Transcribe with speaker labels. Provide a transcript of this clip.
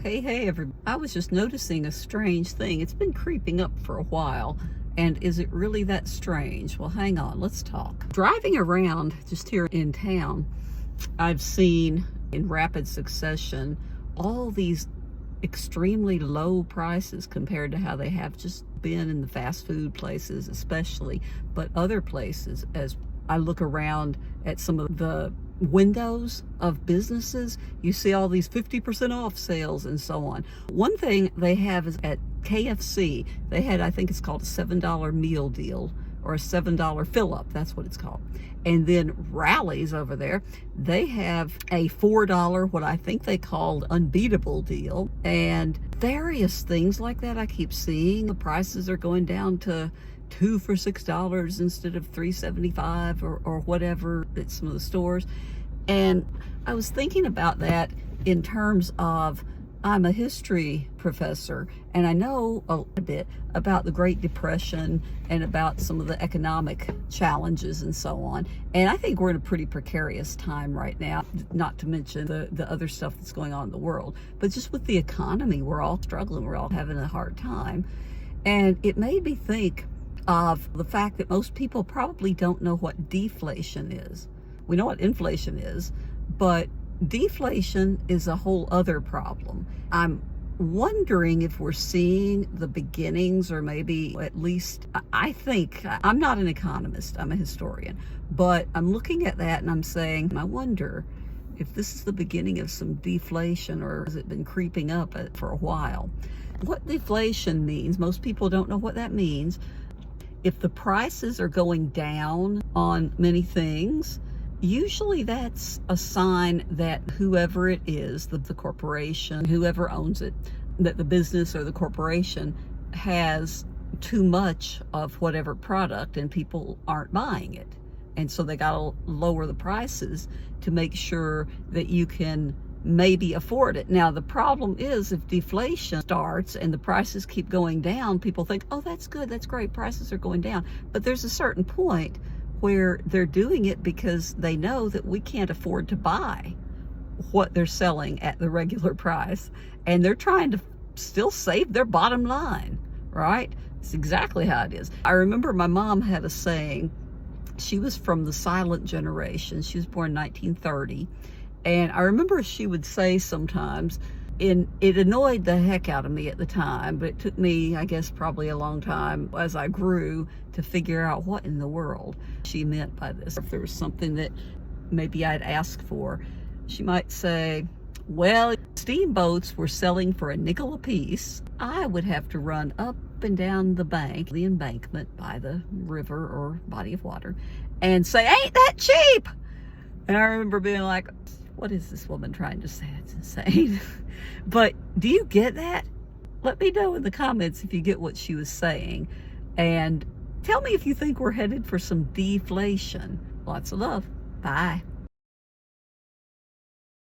Speaker 1: Hey, everybody. I was just noticing a strange thing. It's been creeping up for a while. And is it really that strange? Well, hang on, let's talk. Driving around just here in town, I've seen in rapid succession all these extremely low prices compared to how they have just been in the fast food places especially, but other places. As I look around at some of the windows of businesses, you see all these 50% off sales and so on. One thing they have is at KFC, they had, I think it's called a $7 meal deal or a $7 fill-up, that's what it's called. And then Rally's over there, they have a $4, what I think they called unbeatable deal, and various things like that I keep seeing. The prices are going down to 2 for $6 instead of $3.75 or whatever at some of the stores. And I was thinking about that in terms of, I'm a history professor and I know a bit about the Great Depression and about some of the economic challenges and so on. And I think we're in a pretty precarious time right now, not to mention the other stuff that's going on in the world. But just with the economy, we're all struggling, we're all having a hard time. And it made me think of the fact that most people probably don't know what deflation is. We know what inflation is, but deflation is a whole other problem. I'm wondering if we're seeing the beginnings, or maybe at least, I think, I'm not an economist, I'm a historian, but I'm looking at that and I'm saying, I wonder if this is the beginning of some deflation, or has it been creeping up for a while? What deflation means, most people don't know what that means. If the prices are going down on many things, usually that's a sign that whoever it is, the corporation, whoever owns it, that the business or the corporation has too much of whatever product and people aren't buying it. And so they got to lower the prices to make sure that you can maybe afford it. Now, the problem is if deflation starts and the prices keep going down, people think, oh, that's good, that's great, prices are going down. But there's a certain point where they're doing it because they know that we can't afford to buy what they're selling at the regular price. And they're trying to still save their bottom line, right? It's exactly how it is. I remember my mom had a saying. She was from the silent generation. She was born in 1930. And I remember she would say sometimes, and it annoyed the heck out of me at the time, but it took me, I guess, probably a long time as I grew to figure out what in the world she meant by this. If there was something that maybe I'd ask for, she might say, well, steamboats were selling for a nickel a piece. I would have to run up and down the embankment by the river or body of water, and say, ain't that cheap? And I remember being like, what is this woman trying to say? It's insane. But do you get that? Let me know in the comments if you get what she was saying. And tell me if you think we're headed for some deflation. Lots of love. Bye.